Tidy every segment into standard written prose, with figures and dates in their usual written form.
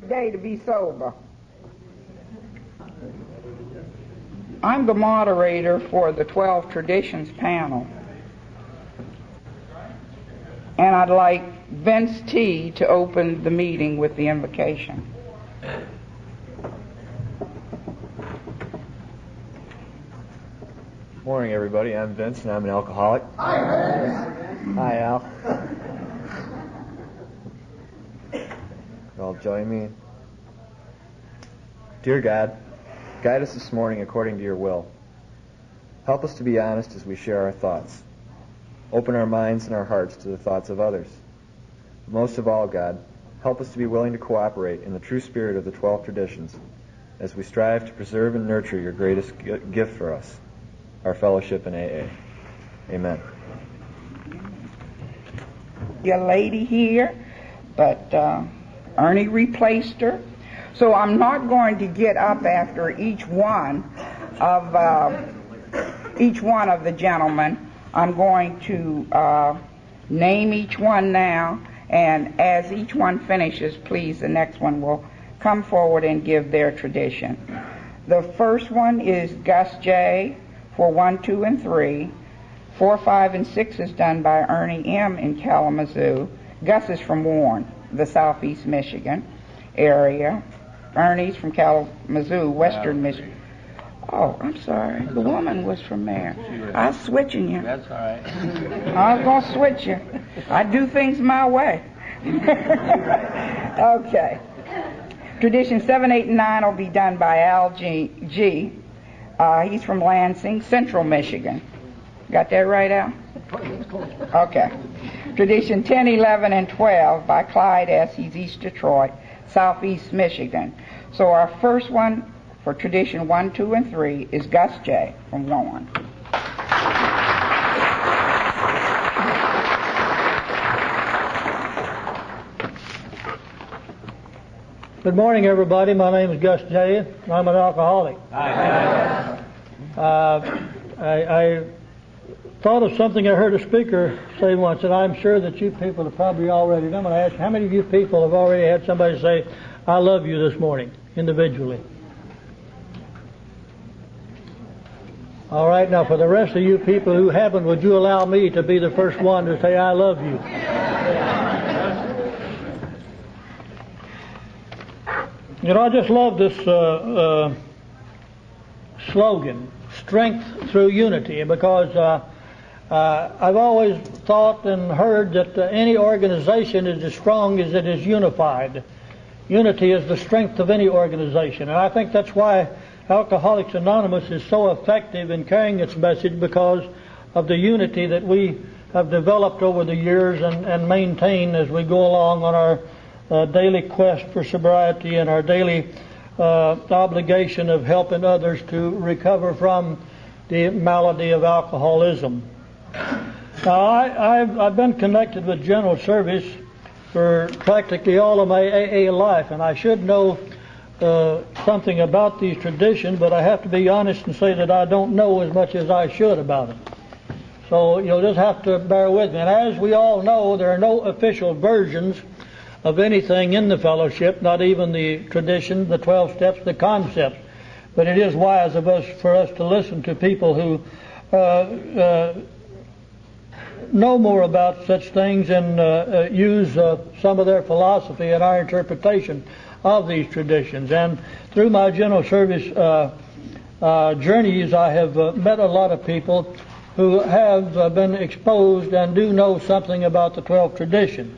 Day to be sober. I'm the moderator for the 12 Traditions panel, and I'd like Vince T. to open the meeting with the invocation. Morning, everybody. I'm Vince, and I'm an alcoholic. Hi, Al. Y'all join me. Dear God, guide us this morning according to your will. Help us to be honest as we share our thoughts. Open our minds and our hearts to the thoughts of others. But most of all, God, help us to be willing to cooperate in the true spirit of the 12 traditions as we strive to preserve and nurture your greatest gift for us, our fellowship in AA. Amen. Your lady here, but Ernie replaced her. So I'm not going to get up after each one of the gentlemen. I'm going to name each one now, and as each one finishes, please, the next one will come forward and give their tradition. The first one is Gus J. for 1, 2, and 3. 4, 5, and 6 is done by Ernie M. in Kalamazoo. Gus is from Warren, the southeast Michigan area. Ernie's from Kalamazoo, western Michigan. Oh, I'm sorry. The woman was from there. I was switching you. That's all right. I was going to switch you. I do things my way. Okay. Tradition 7, 8, and 9 will be done by Al G. He's from Lansing, central Michigan. Got that right, Al? Okay. Tradition 10, 11, and 12 by Clyde S. He's East Detroit, southeast Michigan. So our first one for tradition 1, 2, and 3 is Gus J. from Warren. Good morning, everybody. My name is Gus J. I'm an alcoholic. I thought of something I heard a speaker say once, and I'm sure that you people have probably already done. I'm going to ask, how many of you people have already had somebody say, I love you this morning, individually? All right, now for the rest of you people who haven't, would you allow me to be the first one to say, I love you? You know, I just love this slogan, strength through unity, because I've always thought and heard that any organization is as strong as it is unified. Unity is the strength of any organization, and I think that's why Alcoholics Anonymous is so effective in carrying its message, because of the unity that we have developed over the years and maintain as we go along on our daily quest for sobriety and our daily obligation of helping others to recover from the malady of alcoholism. Now, I've been connected with General Service for practically all of my AA life, and I should know something about these traditions, but I have to be honest and say that I don't know as much as I should about it. So you'll just have to bear with me. And as we all know, there are no official versions of anything in the fellowship, not even the tradition, the 12 steps, the concepts. But it is wise for us to listen to people who know more about such things and use some of their philosophy in our interpretation of these traditions. And through my general service journeys, I have met a lot of people who have been exposed and do know something about the 12 traditions.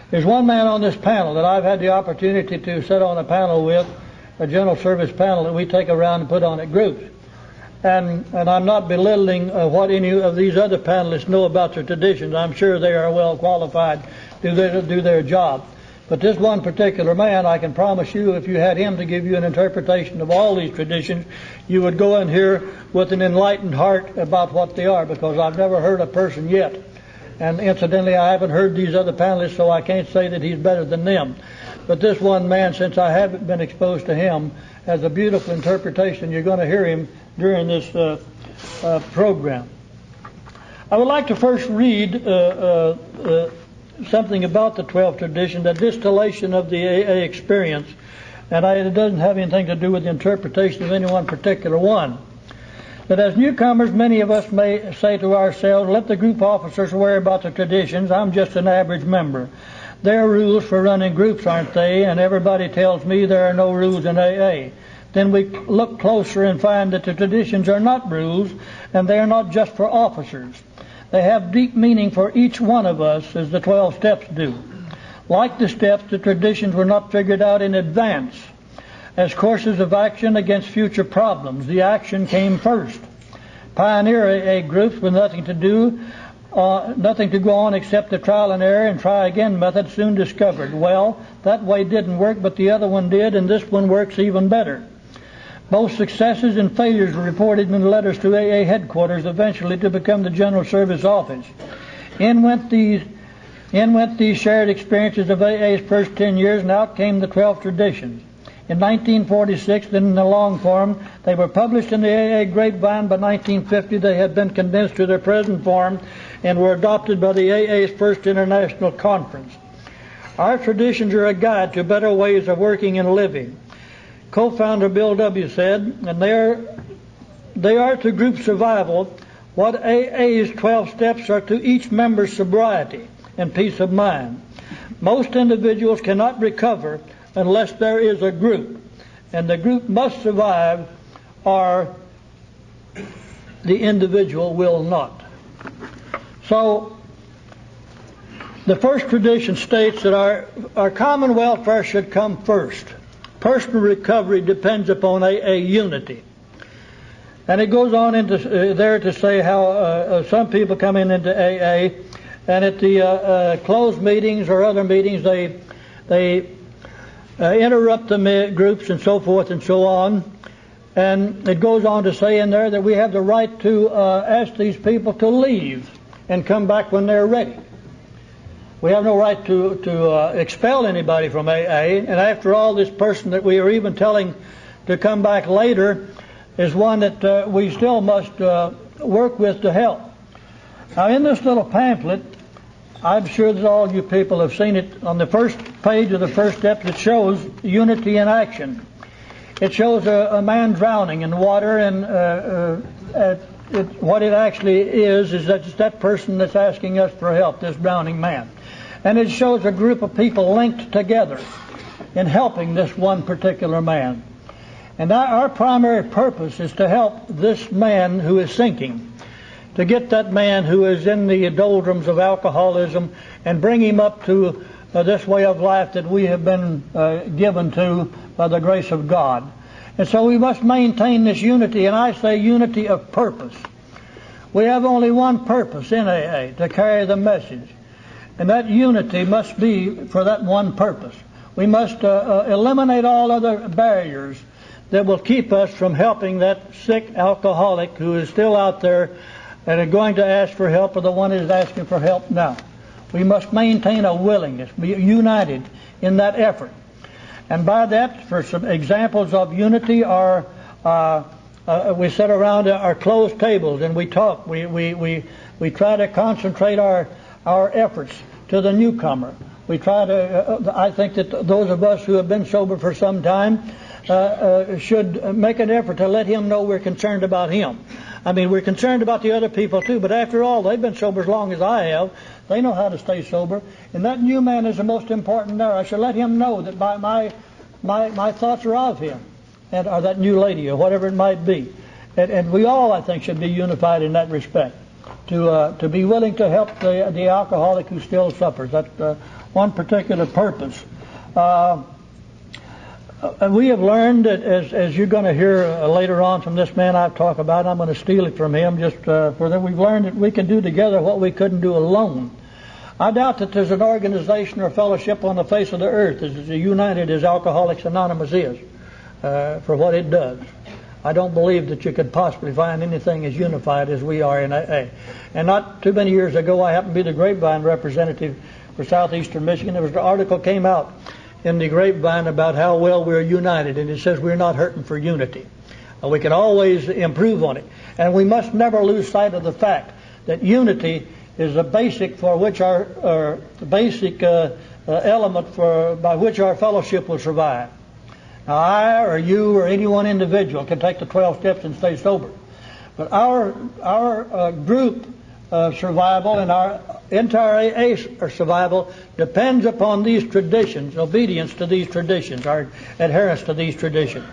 There's one man on this panel that I've had the opportunity to sit on a panel with, a general service panel that we take around and put on at groups. And I'm not belittling what any of these other panelists know about their traditions. I'm sure they are well qualified to do their job. But this one particular man, I can promise you, if you had him to give you an interpretation of all these traditions, you would go in here with an enlightened heart about what they are, because I've never heard a person yet. And incidentally, I haven't heard these other panelists, so I can't say that he's better than them. But this one man, since I haven't been exposed to him, has a beautiful interpretation. You're going to hear him during this program. I would like to first read something about the 12 traditions, a distillation of the AA experience, and it doesn't have anything to do with the interpretation of any one particular one. But as newcomers, many of us may say to ourselves, let the group officers worry about the traditions. I'm just an average member. There are rules for running groups, aren't they? And everybody tells me there are no rules in AA. Then we look closer and find that the traditions are not rules, and they are not just for officers. They have deep meaning for each one of us, as the 12 steps do. Like the steps, the traditions were not figured out in advance as courses of action against future problems. The action came first. Pioneer AA groups with nothing to go on except the trial and error and try again method soon discovered. Well, that way didn't work, but the other one did, and this one works even better. Both successes and failures were reported in letters to AA headquarters, eventually to become the General Service Office. In went these shared experiences of AA's first 10 years, and out came the 12 traditions. In 1946, in the long form, they were published in the AA Grapevine. By 1950, they had been condensed to their present form and were adopted by the AA's first international conference. Our traditions are a guide to better ways of working and living. Co-founder Bill W. said, and they are to group survival what AA's 12 steps are to each member's sobriety and peace of mind. Most individuals cannot recover unless there is a group, and the group must survive or the individual will not. So the first tradition states that our common welfare should come first. Personal recovery depends upon AA unity. And it goes on into there to say how some people come into AA, and at the closed meetings or other meetings, they interrupt the groups and so forth and so on. And it goes on to say in there that we have the right to ask these people to leave and come back when they're ready. We have no right to expel anybody from AA. And after all, this person that we are even telling to come back later is one that we still must work with to help. Now, in this little pamphlet, I'm sure that all you people have seen it. On the first page of the first step, it shows unity in action. It shows a man drowning in water, and what it actually is that it's that person that's asking us for help, this drowning man. And it shows a group of people linked together in helping this one particular man. And our primary purpose is to help this man who is sinking, to get that man who is in the doldrums of alcoholism and bring him up to this way of life that we have been given to by the grace of God. And so we must maintain this unity, and I say unity of purpose. We have only one purpose in AA, to carry the message. And that unity must be for that one purpose. We must eliminate all other barriers that will keep us from helping that sick alcoholic who is still out there and are going to ask for help, or the one who is asking for help now. We must maintain a willingness, be united in that effort. And by that, for some examples of unity, are we sit around our closed tables and we talk. We try to concentrate our efforts to the newcomer. We try to. I think that those of us who have been sober for some time should make an effort to let him know we're concerned about him. I mean, we're concerned about the other people too, but after all, they've been sober as long as I have. They know how to stay sober. And that new man is the most important there. I should let him know that my thoughts are of him, or that new lady, or whatever it might be. And we all, I think, should be unified in that respect, to be willing to help the alcoholic who still suffers. That's one particular purpose. We have learned that, as you're going to hear later on from this man I've talked about, I'm going to steal it from him just for that. We've learned that we can do together what we couldn't do alone. I doubt that there's an organization or fellowship on the face of the earth as united as Alcoholics Anonymous is for what it does. I don't believe that you could possibly find anything as unified as we are in AA. And not too many years ago, I happened to be the Grapevine representative for southeastern Michigan. There was an article came out in the Grapevine about how well we're united, and it says we're not hurting for unity. We can always improve on it. And we must never lose sight of the fact that unity is the basic for which our basic element by which our fellowship will survive. Now, I or you or any one individual can take the 12 steps and stay sober, but our group survival and our entire AA survival depends upon these traditions, obedience to these traditions, our adherence to these traditions.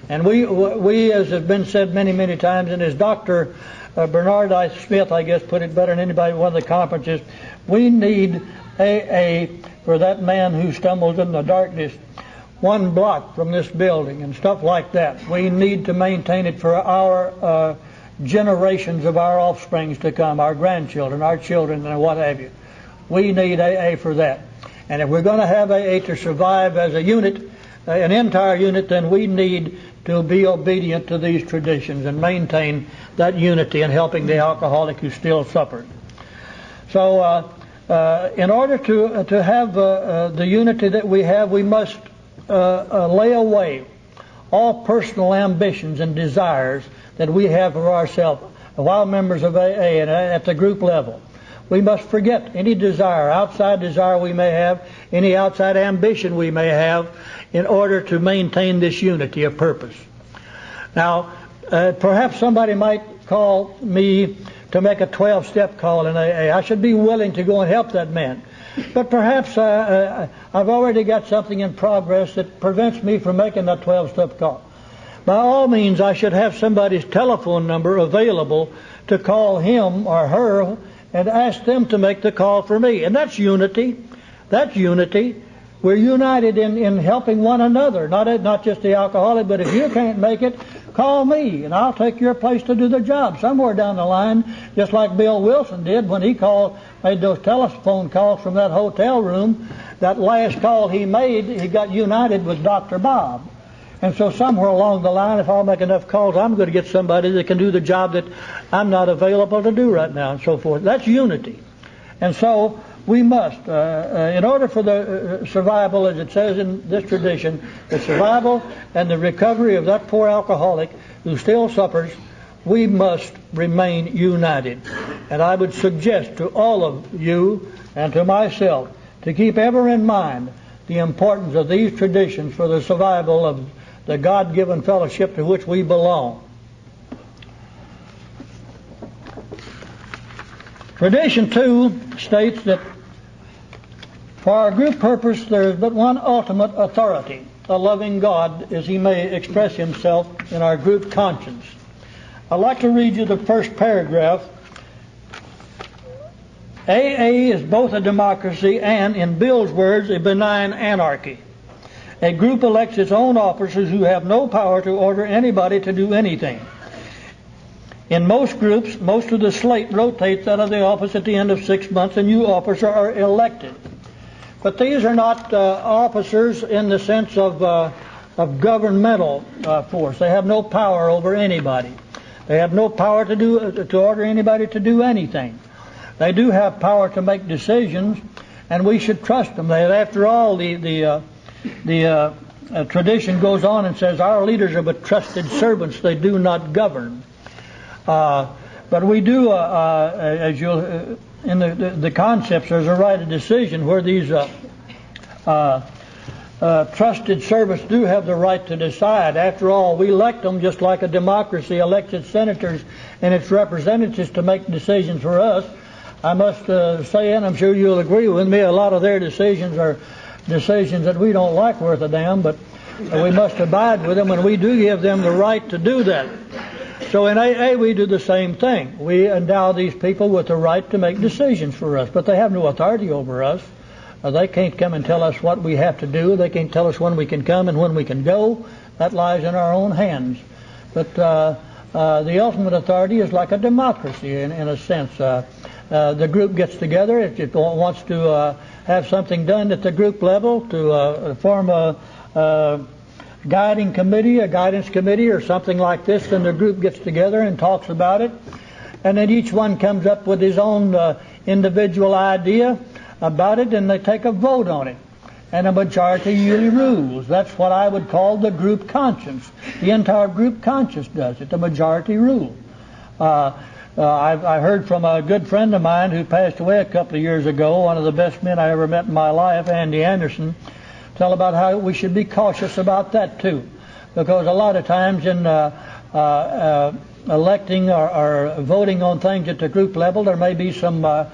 And we, as has been said many, many times, and as Dr. Bernard I. Smith, I guess, put it better than anybody at one of the conferences, we need AA for that man who stumbles in the darkness 1 block from this building and stuff like that. We need to maintain it for our generations of our offsprings to come, our grandchildren, our children, and what have you. We need AA for that. And if we're going to have AA to survive as a unit, an entire unit, then we need to be obedient to these traditions and maintain that unity in helping the alcoholic who still suffers. So in order to have the unity that we have, we must lay away all personal ambitions and desires that we have for ourselves while members of AA and at the group level. We must forget any desire, outside desire we may have, any outside ambition we may have, in order to maintain this unity of purpose. Now, perhaps somebody might call me to make a 12-step call in AA. I should be willing to go and help that man. But perhaps I've already got something in progress that prevents me from making that 12-step call. By all means, I should have somebody's telephone number available to call him or her and ask them to make the call for me. And that's unity. That's unity. We're united in helping one another, not just the alcoholic, but if you can't make it, call me, and I'll take your place to do the job. Somewhere down the line, just like Bill Wilson did when he made those telephone calls from that hotel room, that last call he made, he got united with Dr. Bob. And so somewhere along the line, if I'll make enough calls, I'm going to get somebody that can do the job that I'm not available to do right now, and so forth. That's unity. And so we must, in order for the survival, as it says in this tradition, the survival and the recovery of that poor alcoholic who still suffers, we must remain united. And I would suggest to all of you and to myself to keep ever in mind the importance of these traditions for the survival of the God-given fellowship to which we belong. Tradition 2 states that for our group purpose there is but one ultimate authority, a loving God as he may express himself in our group conscience. I'd like to read you the first paragraph. AA is both a democracy and, in Bill's words, a benign anarchy. A group elects its own officers who have no power to order anybody to do anything. In most groups, most of the slate rotates out of the office at the end of 6 months and new officers are elected. But these are not officers in the sense of governmental force. They have no power over anybody. They have no power to order anybody to do anything. They do have power to make decisions, and we should trust them. After all, the tradition goes on and says our leaders are but trusted servants; they do not govern. But we do, as you'll in the concepts, there's a right of decision where these trusted servants do have the right to decide. After all, we elect them just like a democracy elects its senators and its representatives to make decisions for us. I must say, and I'm sure you'll agree with me, a lot of their decisions are decisions that we don't like worth a damn, but we must abide with them, and we do give them the right to do that. So in AA we do the same thing. We endow these people with the right to make decisions for us, but they have no authority over us. They can't come and tell us what we have to do. They can't tell us when we can come and when we can go. That lies in our own hands. But the ultimate authority is like a democracy in a sense. The group gets together if it wants to have something done at the group level, to form a guiding committee, a guidance committee or something like this, then the group gets together and talks about it, and then each one comes up with his own individual idea about it, and they take a vote on it, and a majority usually rules. That's what I would call the group conscience. The entire group conscience does it, the majority rule. I heard from a good friend of mine who passed away a couple of years ago, one of the best men I ever met in my life, Andy Anderson, tell about how we should be cautious about that too. Because a lot of times in electing or voting on things at the group level, there may be some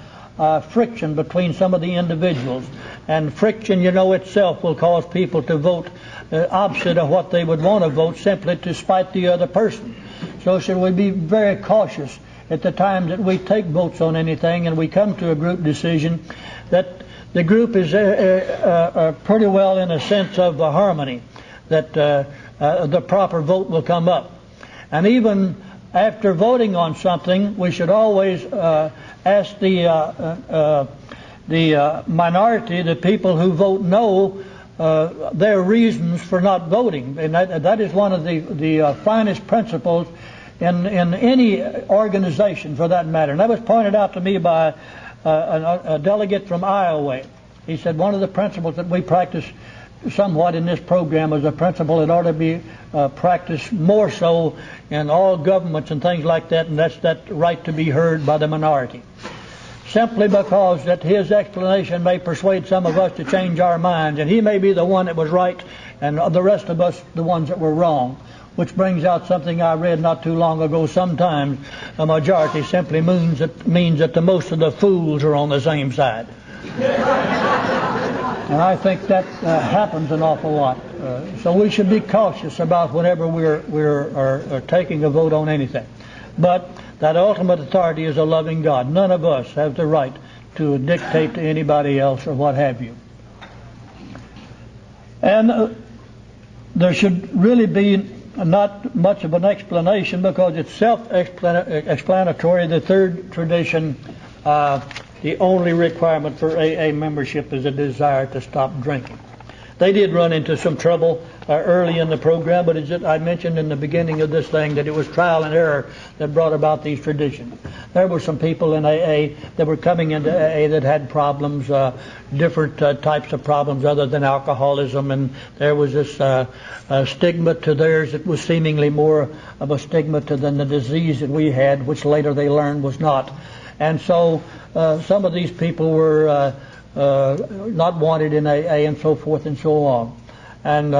friction between some of the individuals. And friction, you know, itself will cause people to vote opposite of what they would want to vote simply to spite the other person. So should we be very cautious at the time that we take votes on anything and we come to a group decision, that the group is pretty well in a sense of harmony, that the proper vote will come up. And even after voting on something, we should always ask the minority, the people who vote no, their reasons for not voting. And that is one of the finest principles in any organization, for that matter. And that was pointed out to me by a delegate from Iowa. He said one of the principles that we practice somewhat in this program is a principle that ought to be practiced more so in all governments and things like that, and that's that right to be heard by the minority. Simply because that his explanation may persuade some of us to change our minds, and he may be the one that was right and the rest of us the ones that were wrong. Which brings out something I read not too long ago. Sometimes a majority simply means that the most of the fools are on the same side. And I think that happens an awful lot. So we should be cautious about whenever we're taking a vote on anything. But that ultimate authority is a loving God. None of us have the right to dictate to anybody else or what have you. And there should really be not much of an explanation because it's self-explanatory. The third tradition, the only requirement for AA membership is a desire to stop drinking. They did run into some trouble early in the program, but I mentioned in the beginning of this thing that it was trial and error that brought about these traditions. There were some people in AA that were coming into AA that had problems, different types of problems other than alcoholism, and there was this stigma to theirs that was seemingly more of a stigma than the disease that we had, which later they learned was not. And so some of these people were not wanted in AA and so forth and so on. And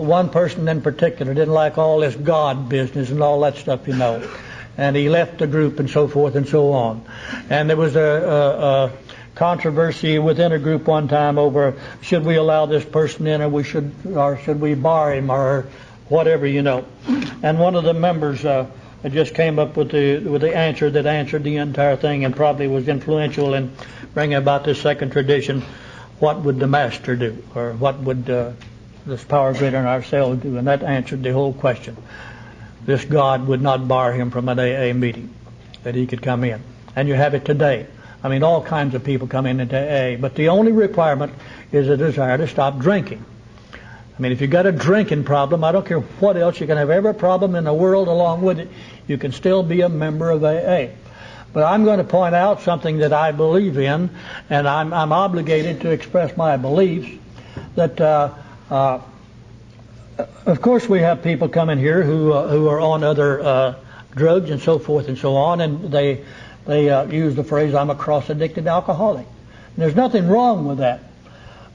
one person in particular didn't like all this God business and all that stuff, you know. And he left the group and so forth and so on. And there was a controversy within a group one time over should we allow this person in or should we bar him or whatever, you know. And one of the members just came up with the answer that answered the entire thing and probably was influential in bringing about this second tradition. What would the master do, or what would this power grid and ourselves do? And that answered the whole question. This God would not bar him from an AA meeting, that he could come in. And you have it today. I mean, all kinds of people come into AA, but the only requirement is a desire to stop drinking. I mean, if you've got a drinking problem, I don't care what else, you can have every problem in the world along with it, you can still be a member of AA. But I'm going to point out something that I believe in, and I'm obligated to express my beliefs, that of course we have people coming here who are on other drugs and so forth and so on, and they use the phrase, I'm a cross-addicted alcoholic. And there's nothing wrong with that.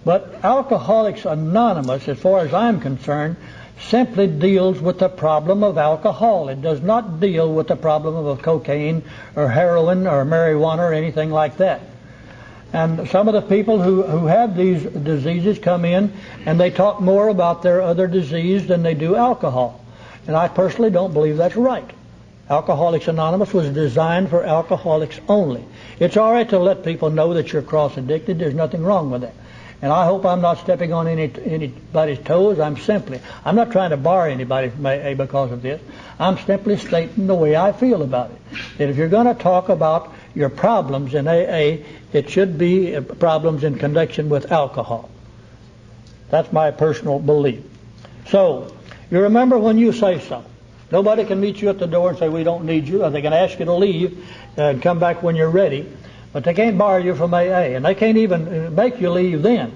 But Alcoholics Anonymous, as far as I'm concerned, simply deals with the problem of alcohol. It does not deal with the problem of cocaine or heroin or marijuana or anything like that. And some of the people who have these diseases come in and they talk more about their other disease than they do alcohol. And I personally don't believe that's right. Alcoholics Anonymous was designed for alcoholics only. It's all right to let people know that you're cross-addicted. There's nothing wrong with that. And I hope I'm not stepping on anybody's toes. I'm not trying to bar anybody from AA because of this. I'm simply stating the way I feel about it. That if you're going to talk about your problems in AA, it should be problems in connection with alcohol. That's my personal belief. So, you remember when you say something. Nobody can meet you at the door and say, we don't need you. Or they can ask you to leave and come back when you're ready. But they can't bar you from AA, and they can't even make you leave then.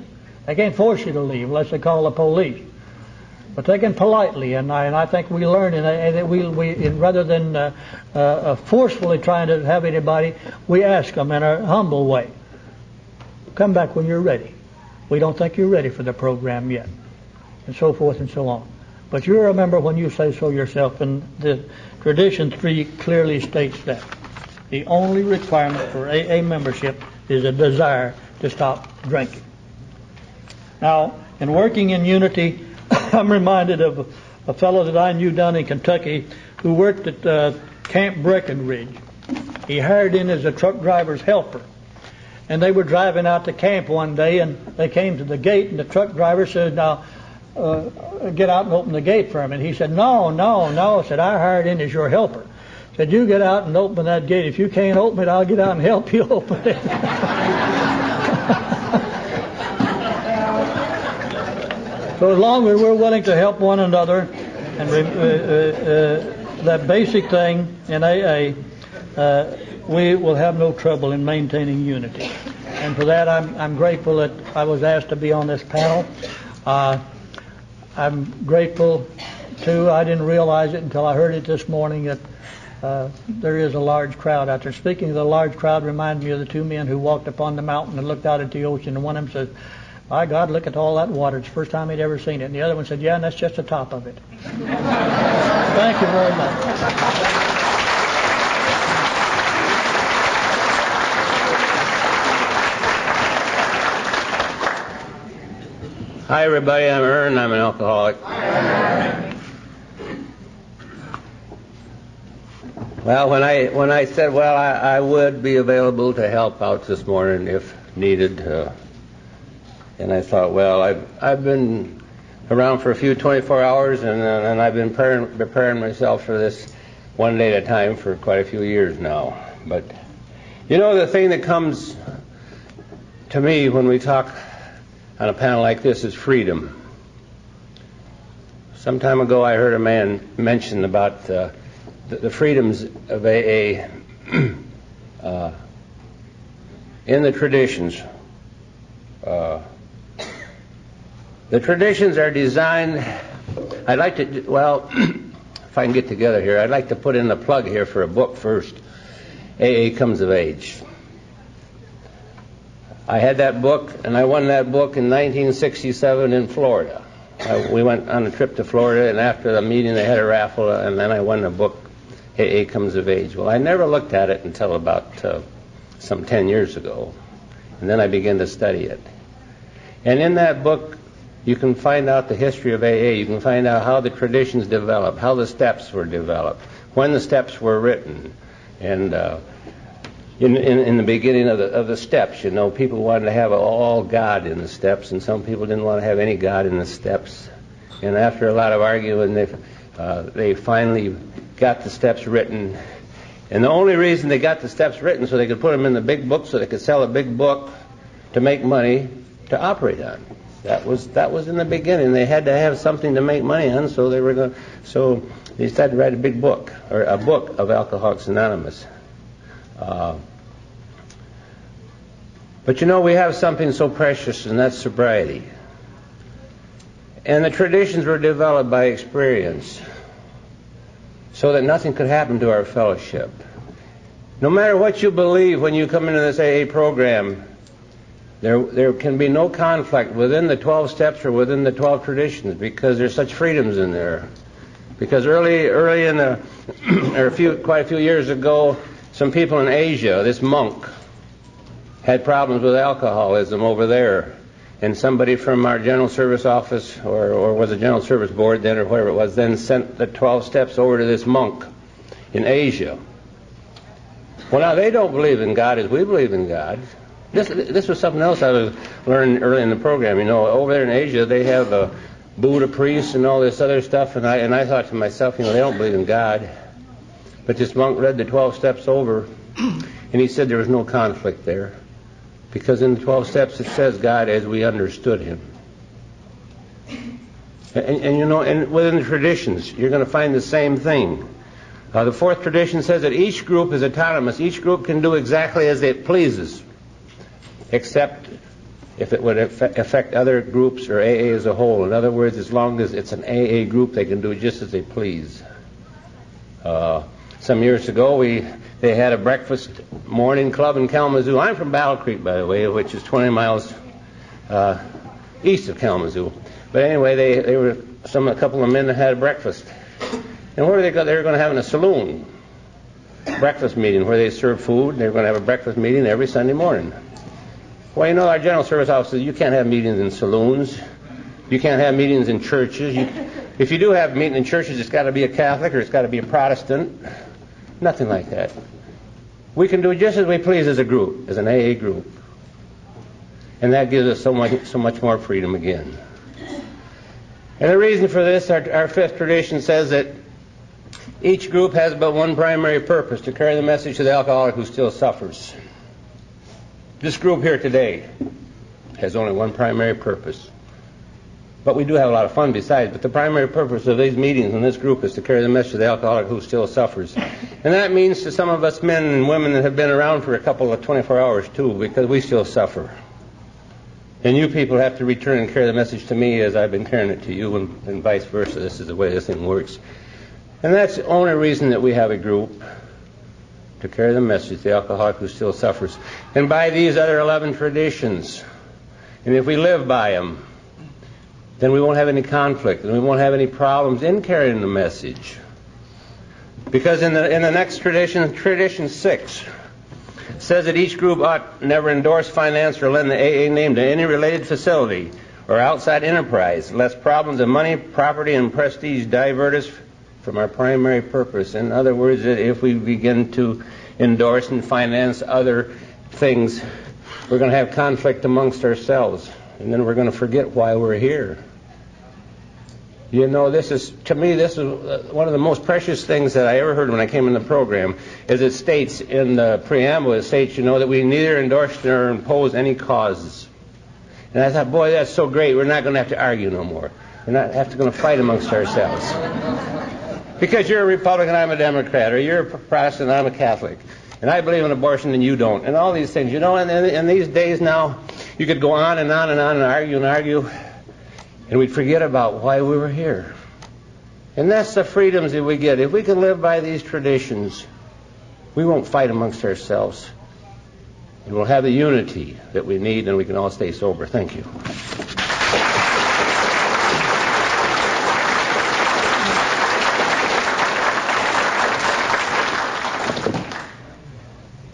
They can't force you to leave unless they call the police. but taken politely. And I think we learn, rather than forcefully trying to have anybody, we ask them in a humble way, come back when you're ready. We don't think you're ready for the program yet, and so forth and so on. But you remember when you say so yourself, and the Tradition 3 clearly states that. The only requirement for AA membership is a desire to stop drinking. Now, in working in unity, I'm reminded of a fellow that I knew down in Kentucky who worked at Camp Breckenridge. He hired in as a truck driver's helper. And they were driving out to camp one day, and they came to the gate, and the truck driver said, now, get out and open the gate for him. And he said, no. I said, I hired in as your helper. Said, you get out and open that gate. If you can't open it, I'll get out and help you open it. So as long as we're willing to help one another, and that basic thing in AA, we will have no trouble in maintaining unity. And for that, I'm grateful that I was asked to be on this panel. I'm grateful, too. I didn't realize it until I heard it this morning that there is a large crowd out there. Speaking of the large crowd, reminded me of the two men who walked upon the mountain and looked out at the ocean. And one of them said, my God, look at all that water. It's the first time he'd ever seen it. And the other one said, yeah, and that's just the top of it. Thank you very much. Hi, everybody. I'm Ern. I'm an alcoholic. Well, when I said, well, I would be available to help out this morning if needed, and I thought, well, I've been around for a few 24 hours, and I've been preparing myself for this one day at a time for quite a few years now. But you know, the thing that comes to me when we talk on a panel like this is freedom. Some time ago I heard a man mention about the freedoms of AA in the traditions. The traditions are designed, I'd like to, well, if I can get together here, I'd like to put in the plug here for a book first, AA Comes of Age. I had that book, and I won that book in 1967 in Florida. We went on a trip to Florida, and after the meeting they had a raffle, and then I won the book, AA Comes of Age. Well, I never looked at it until about some 10 years ago, and then I began to study it. And in that book, you can find out the history of AA. You can find out how the traditions developed, how the steps were developed, when the steps were written, and in the beginning of the steps, you know, people wanted to have all God in the steps, and some people didn't want to have any God in the steps. And after a lot of arguing, they finally got the steps written. And the only reason they got the steps written so they could put them in the big book, so they could sell a big book to make money to operate on. That was in the beginning. They had to have something to make money on, so they decided to write a big book, or a book of Alcoholics Anonymous. But you know, we have something so precious, and that's sobriety. And the traditions were developed by experience so that nothing could happen to our fellowship. No matter what you believe when you come into this AA program, there can be no conflict within the 12 steps or within the 12 traditions, because there's such freedoms in there. Because early in the, or quite a few years ago, some people in Asia, this monk, had problems with alcoholism over there, and somebody from our General Service Office, or was it General Service Board then, or whatever it was, then sent the 12 steps over to this monk in Asia. Well, now they don't believe in God as we believe in God. This was something else I was learning early in the program. You know, over there in Asia they have a Buddha priests and all this other stuff, and I thought to myself, you know, they don't believe in God. But this monk read the 12 steps over, and he said there was no conflict there, because in the 12 steps it says God as we understood him. And you know, and within the traditions, you're going to find the same thing. The fourth tradition says that each group is autonomous. Each group can do exactly as it pleases, except if it would affect other groups or AA as a whole. In other words, as long as it's an AA group, they can do it just as they please. Some years ago, they had a breakfast morning club in Kalamazoo. I'm from Battle Creek, by the way, which is 20 miles east of Kalamazoo. But anyway, they were a couple of men that had a breakfast. And where did they go? They were going to have in a saloon breakfast meeting where they serve food. They were going to have a breakfast meeting every Sunday morning. Well, you know, our general service officer says you can't have meetings in saloons. You can't have meetings in churches. If you do have a meeting in churches, it's got to be a Catholic or it's got to be a Protestant. Nothing like that. We can do just as we please as a group, as an AA group. And that gives us so much more freedom again. And the reason for this, our fifth tradition says that each group has but one primary purpose: to carry the message to the alcoholic who still suffers. This group here today has only one primary purpose. But we do have a lot of fun besides. But the primary purpose of these meetings in this group is to carry the message to the alcoholic who still suffers. And that means to some of us men and women that have been around for a couple of 24 hours too, because we still suffer. And you people have to return and carry the message to me as I've been carrying it to you, and vice versa. This is the way this thing works. And that's the only reason that we have a group, to carry the message to the alcoholic who still suffers. And by these other 11 traditions, and if we live by them, then we won't have any conflict, and we won't have any problems in carrying the message. Because in the next tradition, Tradition 6, says that each group ought never endorse, finance, or lend the AA name to any related facility or outside enterprise, lest problems of money, property, and prestige divert us from our primary purpose. In other words, if we begin to endorse and finance other things, we're going to have conflict amongst ourselves, and then we're going to forget why we're here. You know, to me, this is one of the most precious things that I ever heard when I came in the program, is it states in the preamble, it states, you know, that we neither endorse nor impose any causes. And I thought, boy, that's so great. We're not going to have to argue no more. We're not going to fight amongst ourselves. Because you're a Republican, I'm a Democrat, or you're a Protestant, I'm a Catholic. And I believe in abortion and you don't. And all these things, you know, and in these days now, you could go on and on and on and argue, and we'd forget about why we were here. And that's the freedoms that we get. If we can live by these traditions, we won't fight amongst ourselves. And we'll have the unity that we need, and we can all stay sober. Thank you.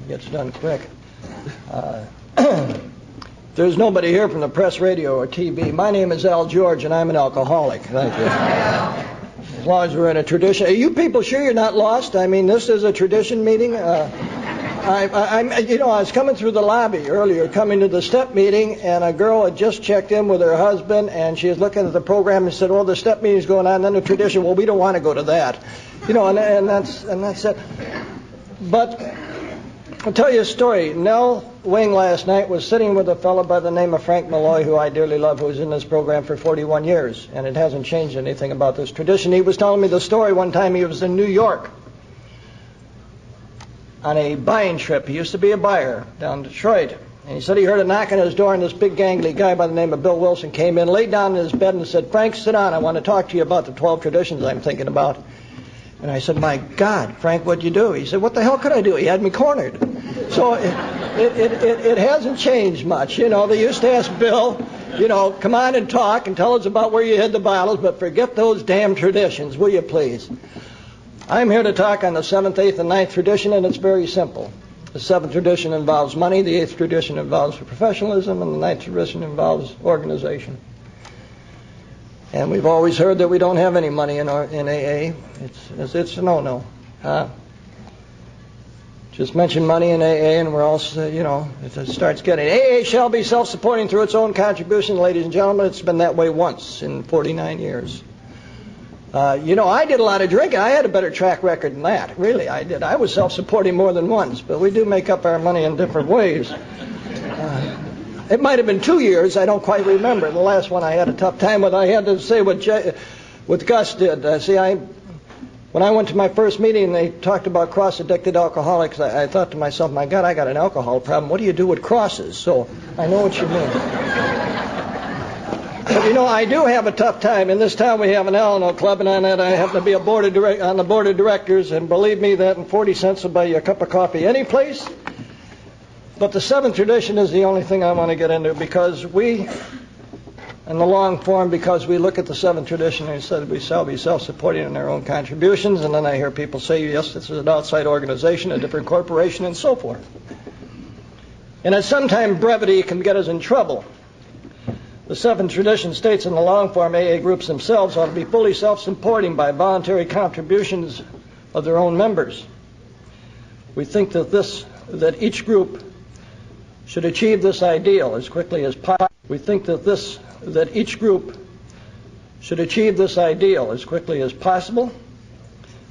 Gets done quick. There's nobody here from the press, radio, or TV. My name is Al George, and I'm an alcoholic. Thank you. As long as we're in a tradition. Are you people sure you're not lost? I mean, this is a tradition meeting. I was coming through the lobby earlier, coming to the step meeting, and a girl had just checked in with her husband, and she was looking at the program and said, "Oh, the step meeting's going on." And then the tradition. Well, we don't want to go to that, you know, and that's it. But I'll tell you a story. Nell Wing last night was sitting with a fellow by the name of Frank Malloy, who I dearly love, who's in this program for 41 years, and it hasn't changed anything about this tradition. He was telling me the story one time. He was in New York on a buying trip. He used to be a buyer down in Detroit. And he said he heard a knock on his door, and this big gangly guy by the name of Bill Wilson came in, laid down in his bed, and said, "Frank, sit down. I want to talk to you about the 12 traditions I'm thinking about." And I said, "My God, Frank, what'd you do?" He said, "What the hell could I do?" He had me cornered. So it hasn't changed much. You know, they used to ask Bill, you know, come on and talk and tell us about where you hid the bottles, but forget those damn traditions, will you please? I'm here to talk on the 7th, 8th, and 9th tradition, and it's very simple. The 7th tradition involves money, the 8th tradition involves professionalism, and the 9th tradition involves organization. And we've always heard that we don't have any money in AA. It's a no-no. Just mention money in AA, and we're all, you know, it starts getting. AA shall be self-supporting through its own contribution, ladies and gentlemen. It's been that way once in 49 years. You know, I did a lot of drinking. I had a better track record than that. Really, I did. I was self-supporting more than once, but we do make up our money in different ways. It might have been 2 years. I don't quite remember. The last one I had a tough time with. I had to say what Gus did. When I went to my first meeting and they talked about cross-addicted alcoholics, I thought to myself, my God, I got an alcohol problem. What do you do with crosses? So I know what you mean. But, you know, I do have a tough time. In this town we have an Alano Club, and on that I happen to be on the board of directors, and believe me, that and 40 cents will buy you a cup of coffee any place. But the seventh tradition is the only thing I want to get into, because we, in the long form, because we look at the seventh tradition and said we shall be self-supporting in their own contributions, and then I hear people say, yes, this is an outside organization, a different corporation, and so forth. And at some time, brevity can get us in trouble. The seventh tradition states in the long form AA groups themselves ought to be fully self-supporting by voluntary contributions of their own members. We think that each group should achieve this ideal as quickly as possible. We think that each group should achieve this ideal as quickly as possible,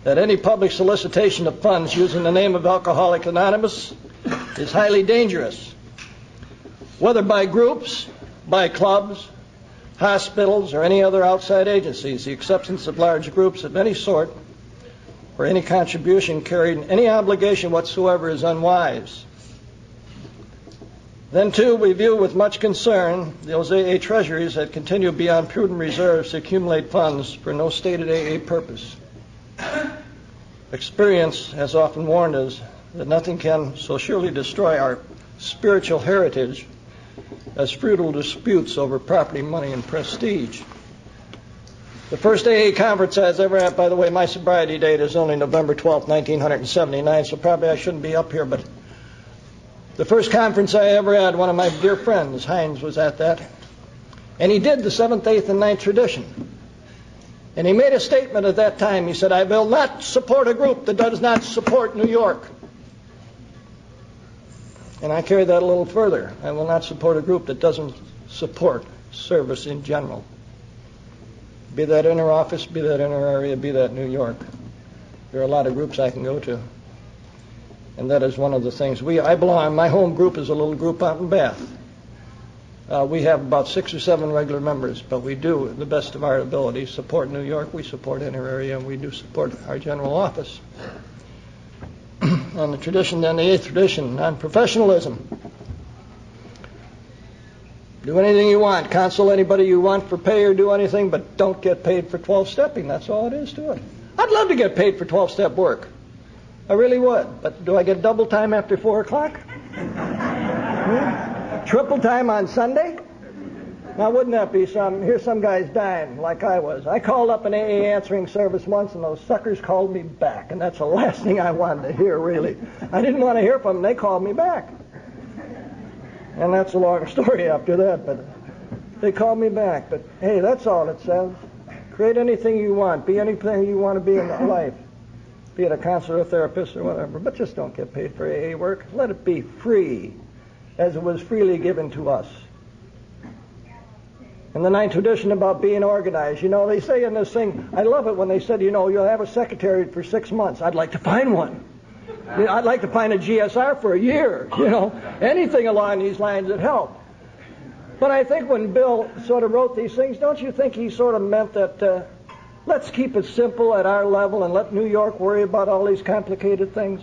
that any public solicitation of funds using the name of Alcoholics Anonymous is highly dangerous, whether by groups, by clubs, hospitals, or any other outside agencies. The acceptance of large groups of any sort or any contribution carrying any obligation whatsoever is unwise. Then, too, we view with much concern those AA treasuries that continue beyond prudent reserves to accumulate funds for no stated AA purpose. Experience has often warned us that nothing can so surely destroy our spiritual heritage as futile disputes over property, money, and prestige. The first AA conference I was ever at, by the way, my sobriety date is only November 12th, 1979, so probably I shouldn't be up here, but the first conference I ever had, one of my dear friends, Heinz, was at that, and he did the 7th, 8th, and 9th tradition. And he made a statement at that time. He said, I will not support a group that does not support New York. And I carry that a little further. I will not support a group that doesn't support service in general. Be that inner office, be that inner area, be that New York. There are a lot of groups I can go to. And that is one of the things. My home group is a little group out in Bath. We have about 6 or 7 regular members, but we do, to the best of our ability, support New York, we support inner area, and we do support our general office. And the tradition, then the 8th tradition, non-professionalism. Do anything you want, counsel anybody you want for pay or do anything, but don't get paid for 12-stepping. That's all it is to it. I'd love to get paid for 12-step work. I really would. But do I get double time after 4 o'clock? Triple time on Sunday? Now, wouldn't that be some? Here's some guys dying like I was. I called up an AA answering service once, and those suckers called me back. And that's the last thing I wanted to hear, really. I didn't want to hear from them. They called me back. And that's a long story after that, but they called me back. But, hey, that's all it says. Create anything you want. Be anything you want to be in life. Be it a counselor, a therapist, or whatever. But just don't get paid for AA work. Let it be free, as it was freely given to us. And the 9th tradition about being organized. You know, they say in this thing, I love it when they said, you know, you'll have a secretary for 6 months. I'd like to find one. I'd like to find a GSR for a year, you know. Anything along these lines that help. But I think when Bill sort of wrote these things, don't you think he sort of meant that let's keep it simple at our level and let New York worry about all these complicated things?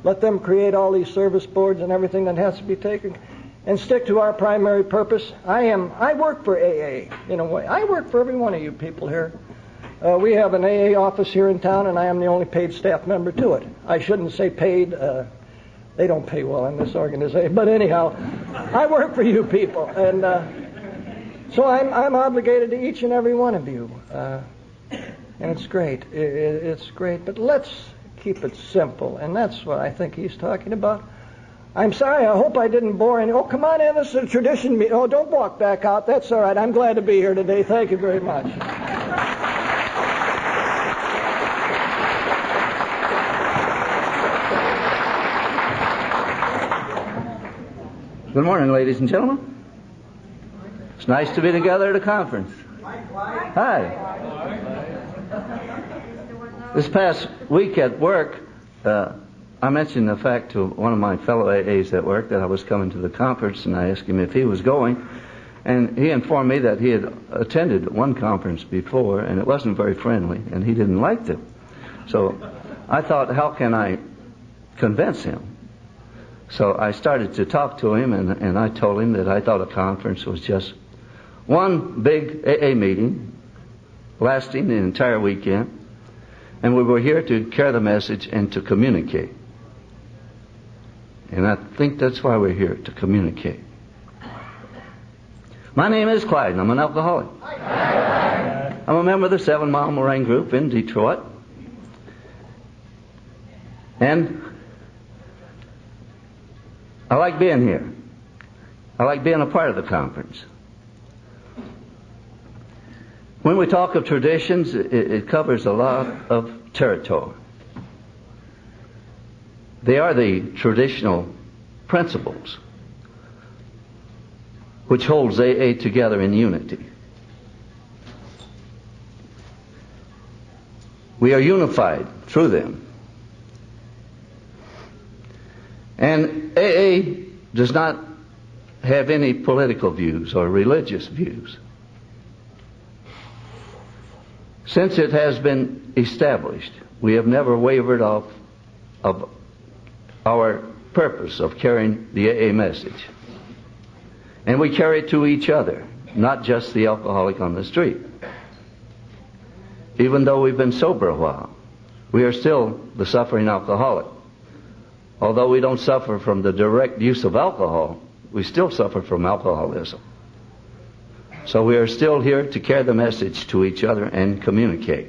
Let them create all these service boards and everything that has to be taken, and stick to our primary purpose. I work for AA, in a way. I work for every one of you people here. We have an AA office here in town, and I am the only paid staff member to it. I shouldn't say paid. They don't pay well in this organization. But anyhow, I work for you people. And so I'm obligated to each and every one of you. And it's great. It's great. But let's keep it simple. And that's what I think he's talking about. I'm sorry, I hope I didn't bore any. Oh, come on in, this is a tradition meeting. Oh, don't walk back out. That's all right. I'm glad to be here today. Thank you very much. Good morning, ladies and gentlemen. It's nice to be together at a conference. Hi. This past week at work, I mentioned the fact to one of my fellow AAs at work that I was coming to the conference, and I asked him if he was going, and he informed me that he had attended one conference before, and it wasn't very friendly, and he didn't like to. So I thought, how can I convince him? So I started to talk to him, and I told him that I thought a conference was just one big AA meeting lasting the entire weekend, and we were here to carry the message and to communicate. And I think that's why we're here, to communicate. My name is Clyde, and I'm an alcoholic. I'm a member of the 7 Mile Moraine Group in Detroit. And I like being here. I like being a part of the conference. When we talk of traditions, it covers a lot of territory. They are the traditional principles which holds AA together in unity. We are unified through them. And AA does not have any political views or religious views. Since it has been established, we have never wavered off of our purpose of carrying the AA message. And we carry it to each other, not just the alcoholic on the street. Even though we've been sober a while, we are still the suffering alcoholic. Although we don't suffer from the direct use of alcohol, we still suffer from alcoholism. So we are still here to carry the message to each other and communicate.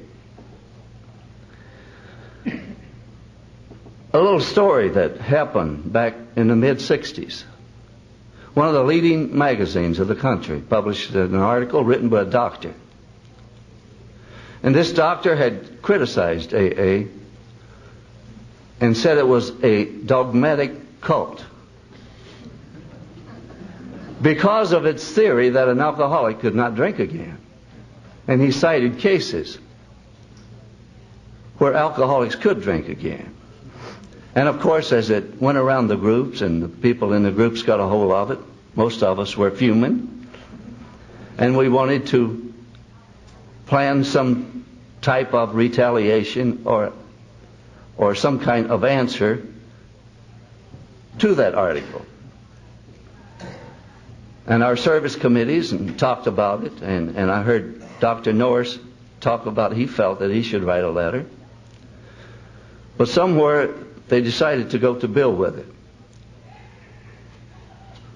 A little story that happened back in the mid-60s. One of the leading magazines of the country published an article written by a doctor. And this doctor had criticized AA and said it was a dogmatic cult because of its theory that an alcoholic could not drink again. And he cited cases where alcoholics could drink again. And of course, as it went around the groups and the people in the groups got a hold of it, most of us were fuming, and we wanted to plan some type of retaliation or some kind of answer to that article. And our service committees talked about it, and I heard Dr. Norris talk about he felt that he should write a letter. But somewhere they decided to go to Bill with it.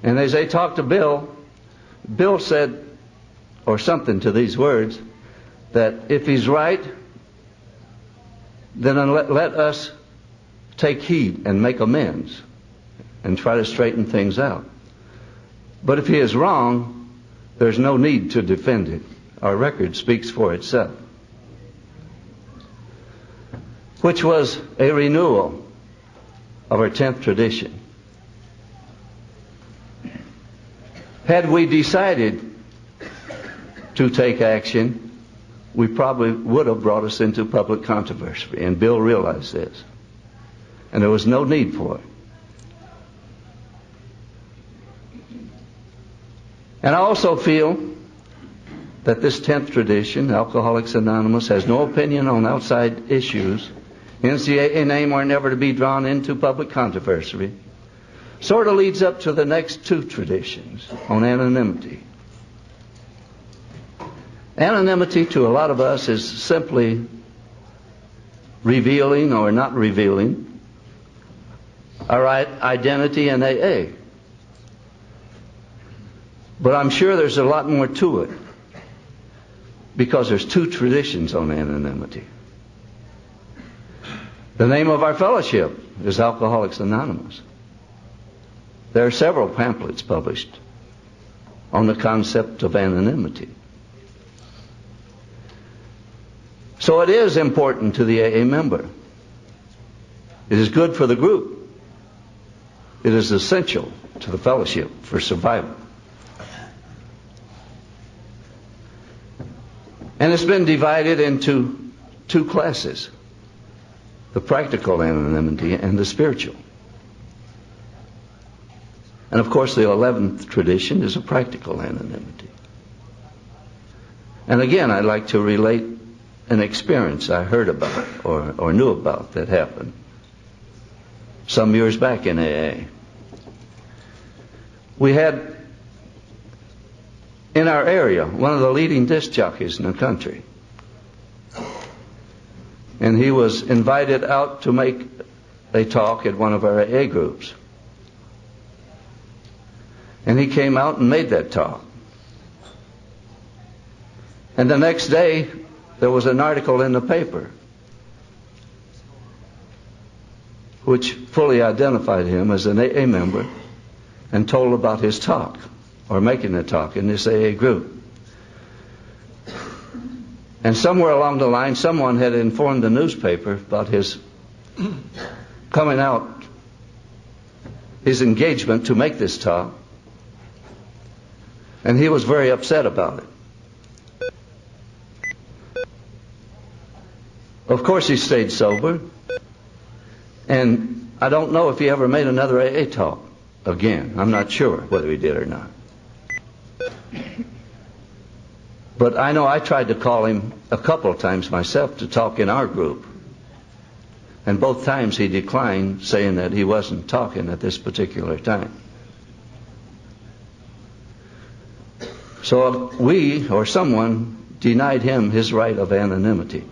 And as they talked to Bill, Bill said, or something to these words, that if he's right, then let us take heed and make amends and try to straighten things out. But if he is wrong, there's no need to defend it. Our record speaks for itself. Which was a renewal of our 10th tradition. Had we decided to take action, we probably would have brought us into public controversy, and Bill realized this. And there was no need for it. And I also feel that this 10th tradition, Alcoholics Anonymous, has no opinion on outside issues. Hence the AA name are never to be drawn into public controversy. Sort of leads up to the next 2 traditions on anonymity. Anonymity to a lot of us is simply revealing or not revealing our identity in AA. But I'm sure there's a lot more to it, because there's 2 traditions on anonymity. The name of our fellowship is Alcoholics Anonymous. There are several pamphlets published on the concept of anonymity. So it is important to the AA member. It is good for the group. It is essential to the fellowship for survival. And it's been divided into 2 classes: the practical anonymity and the spiritual. And of course the 11th tradition is a practical anonymity. And again, I'd like to relate an experience I heard about or knew about that happened some years back in AA. We had in our area one of the leading disc jockeys in the country. And he was invited out to make a talk at one of our AA groups. And he came out and made that talk. And the next day, there was an article in the paper which fully identified him as an AA member and told about his talk, or making a talk in this AA group. And somewhere along the line, someone had informed the newspaper about his coming out, his engagement to make this talk, and he was very upset about it. Of course, he stayed sober, and I don't know if he ever made another AA talk again. I'm not sure whether he did or not. But I know I tried to call him a couple of times myself to talk in our group. And both times he declined, saying that he wasn't talking at this particular time. So we, or someone, denied him his right of anonymity.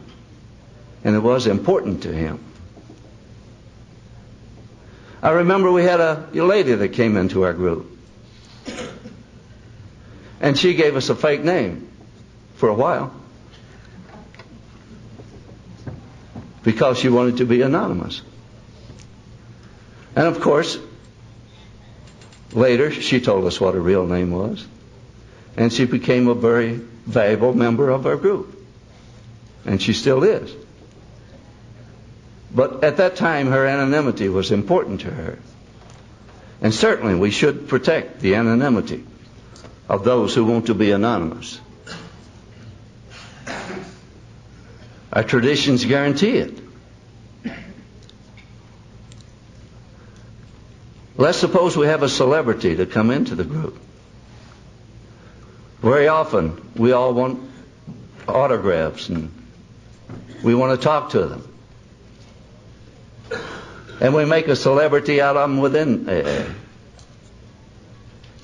And it was important to him. I remember we had a lady that came into our group. And she gave us a fake name for a while, because she wanted to be anonymous. And of course, later she told us what her real name was, and she became a very valuable member of our group. And she still is. But at that time, her anonymity was important to her. And certainly we should protect the anonymity of those who want to be anonymous. Our traditions guarantee it. Let's suppose we have a celebrity to come into the group. Very often, we all want autographs and we want to talk to them. And we make a celebrity out of them within AA.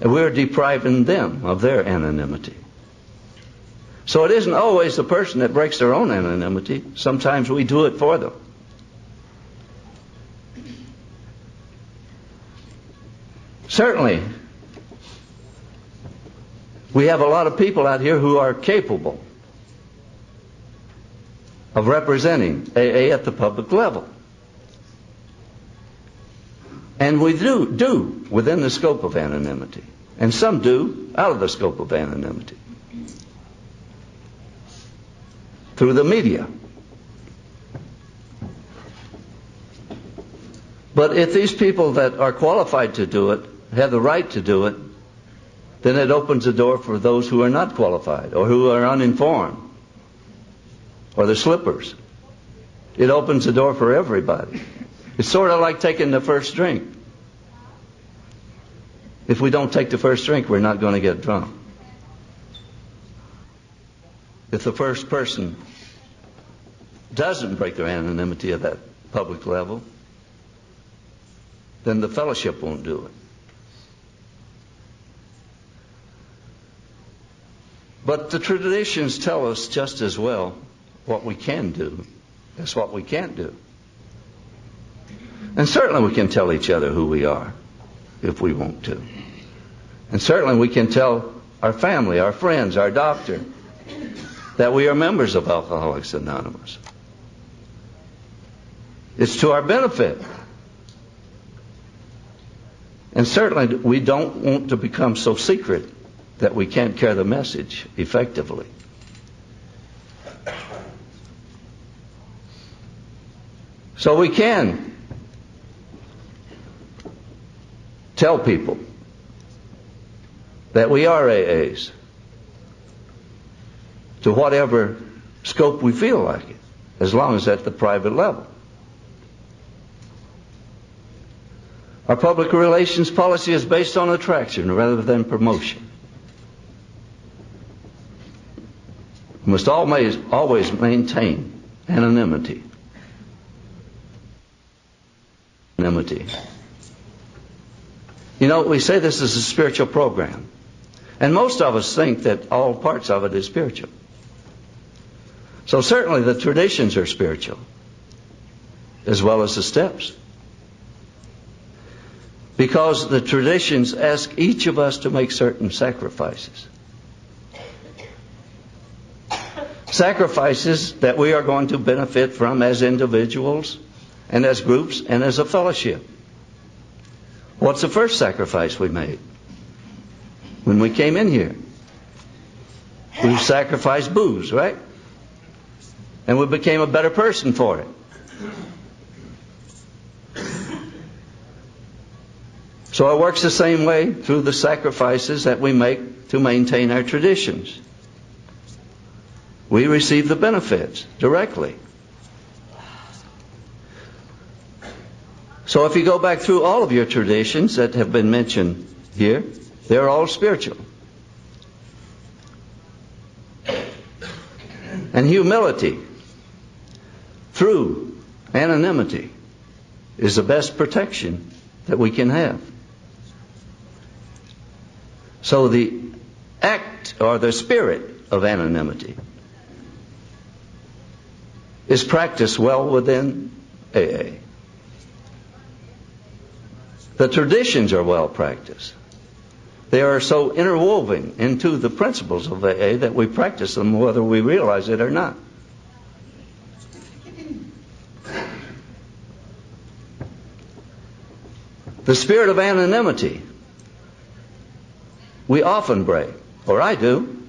And we're depriving them of their anonymity. So it isn't always the person that breaks their own anonymity. Sometimes we do it for them. Certainly, we have a lot of people out here who are capable of representing AA at the public level. And we do within the scope of anonymity. And some do out of the scope of anonymity. Through the media. But if these people that are qualified to do it have the right to do it, then it opens the door for those who are not qualified or who are uninformed or the slippers. It opens the door for everybody. It's sort of like taking the first drink. If we don't take the first drink, we're not going to get drunk. If the first person doesn't break their anonymity at that public level, then the fellowship won't do it. But the traditions tell us just as well what we can do as what we can't do. And certainly we can tell each other who we are if we want to. And certainly we can tell our family, our friends, our doctor, that we are members of Alcoholics Anonymous. It's to our benefit. And certainly we don't want to become so secret that we can't carry the message effectively. So we can tell people that we are AAs to whatever scope we feel like it, as long as at the private level. Our public relations policy is based on attraction rather than promotion. We must always maintain anonymity. Anonymity. You know, we say this is a spiritual program. And most of us think that all parts of it is spiritual. So certainly the traditions are spiritual, as well as the steps. Because the traditions ask each of us to make certain sacrifices. Sacrifices that we are going to benefit from as individuals and as groups and as a fellowship. What's the first sacrifice we made? When we came in here, we sacrificed booze, right? And we became a better person for it. So it works the same way through the sacrifices that we make to maintain our traditions. We receive the benefits directly. So if you go back through all of your traditions that have been mentioned here, they're all spiritual. And humility through anonymity is the best protection that we can have. So the act or the spirit of anonymity is practiced well within AA. The traditions are well practiced. They are so interwoven into the principles of AA that we practice them whether we realize it or not. The spirit of anonymity, we often break, or I do.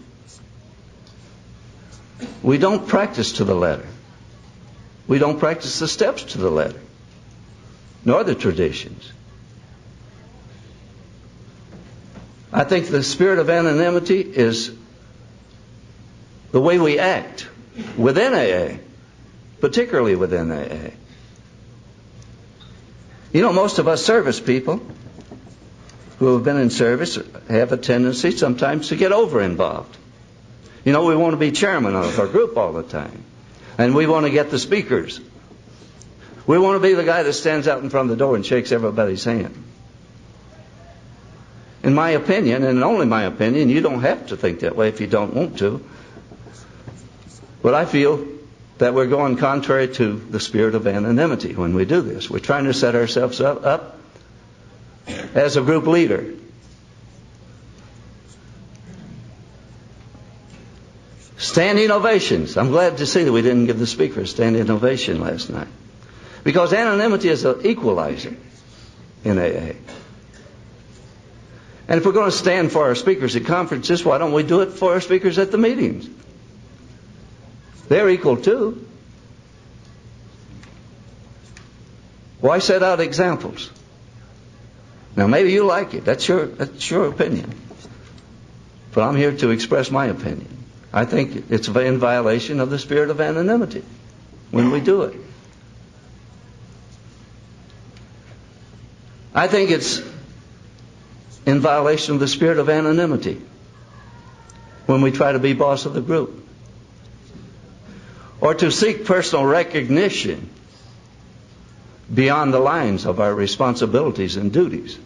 We don't practice to the letter. We don't practice the steps to the letter, nor the traditions. I think the spirit of anonymity is the way we act within AA, particularly within AA. You know, most of us service people who have been in service have a tendency sometimes to get over-involved. You know, we want to be chairman of our group all the time. And we want to get the speakers. We want to be the guy that stands out in front of the door and shakes everybody's hand. In my opinion, and only my opinion, you don't have to think that way if you don't want to. But I feel that we're going contrary to the spirit of anonymity when we do this. We're trying to set ourselves up as a group leader. Standing ovations. I'm glad to see that we didn't give the speaker a standing ovation last night. Because anonymity is an equalizer in AA. And if we're going to stand for our speakers at conferences, why don't we do it for our speakers at the meetings? They're equal too. Why set out examples? Now maybe you like it. That's your opinion. But I'm here to express my opinion. I think it's in violation of the spirit of anonymity when we do it. I think it's in violation of the spirit of anonymity when we try to be boss of the group, or to seek personal recognition beyond the lines of our responsibilities and duties.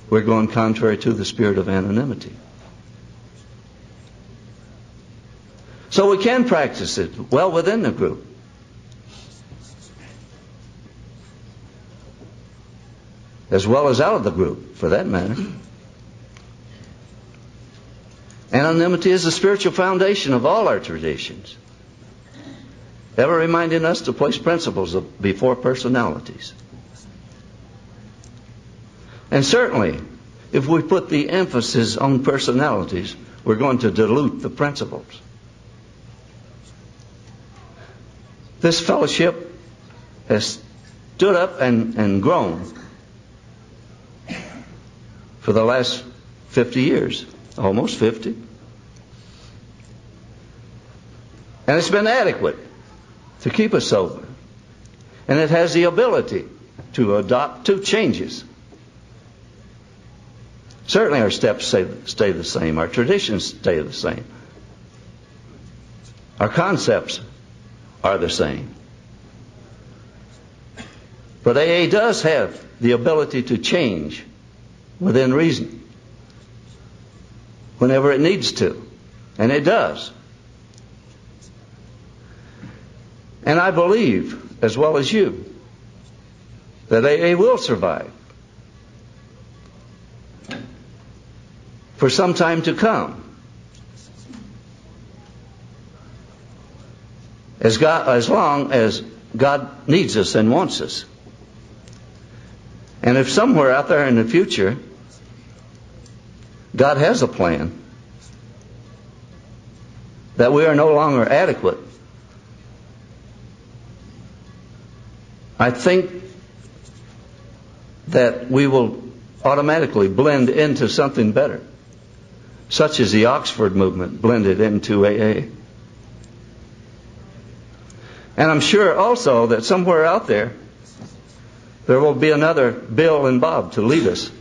We're going contrary to the spirit of anonymity. So we can practice it well within the group. As well as out of the group, for that matter. Anonymity is the spiritual foundation of all our traditions, ever reminding us to place principles before personalities. And certainly, if we put the emphasis on personalities, we're going to dilute the principles. This fellowship has stood up and grown for the last 50 years, almost 50. And it's been adequate to keep us sober. And it has the ability to adopt two changes. Certainly our steps stay the same, our traditions stay the same. Our concepts are the same. But AA does have the ability to change within reason whenever it needs to, and it does. And I believe, as well as you, that AA will survive for some time to come, as long as God needs us and wants us. And if somewhere out there in the future God has a plan that we are no longer adequate, I think that we will automatically blend into something better, such as the Oxford movement blended into AA. And I'm sure also that somewhere out there will be another Bill and Bob to lead us.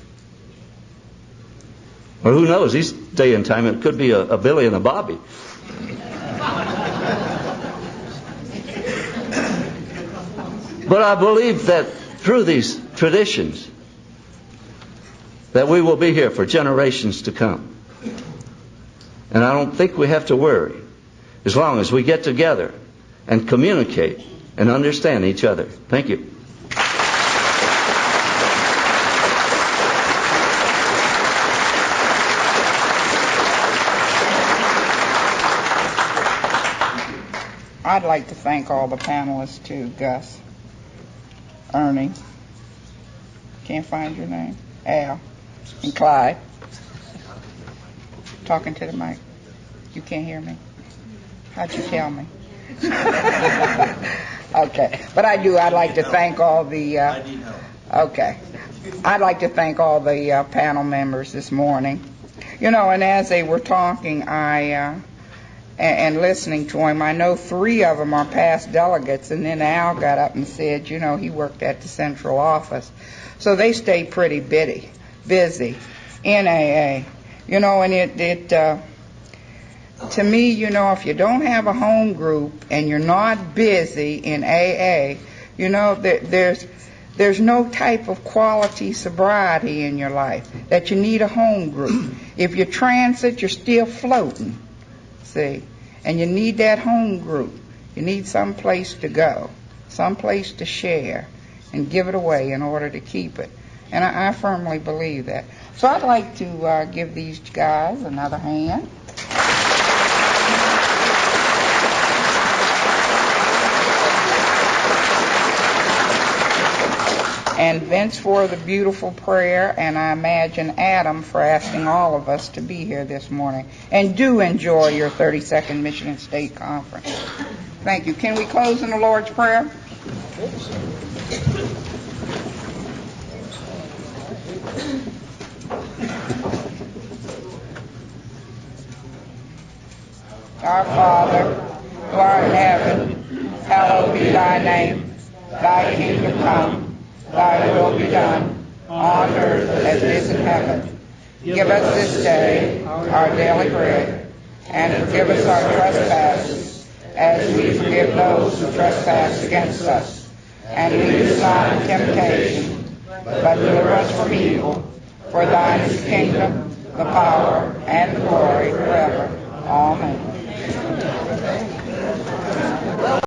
Or who knows, these day and time it could be a Billy and a Bobby. But I believe that through these traditions that we will be here for generations to come. And I don't think we have to worry as long as we get together and communicate and understand each other. Thank you. I'd like to thank all the panelists too, Gus, Ernie, can't find your name, Al, and Clyde. Talking to the mic. You can't hear me? How'd you tell me? Okay, but I do. I'd like to thank all the. Okay, I'd like to thank all the panel members this morning. You know, and as they were talking, and listening to him, I know 3 of them are past delegates, and then Al got up and said, you know, he worked at the central office, so they stay pretty busy in AA. You know, and it to me, you know, if you don't have a home group and you're not busy in AA, you know, there's no type of quality sobriety in your life that you need a home group. If you transit, you're still floating, see, and you need that home group. You need some place to go, some place to share and give it away in order to keep it. And I firmly believe that. So I'd like to give these guys another hand. And Vince for the beautiful prayer, and I imagine Adam for asking all of us to be here this morning. And do enjoy your 32nd Michigan State Conference. Thank you. Can we close in the Lord's Prayer? Our Father, who art in heaven, hallowed be thy name. Thy kingdom come. Thy will be done, on earth as it is in heaven. Give us this day our daily bread, and forgive us our trespasses, as we forgive those who trespass against us. And lead us not into temptation, but deliver us from evil. For thine is the kingdom, the power, and the glory forever. Amen.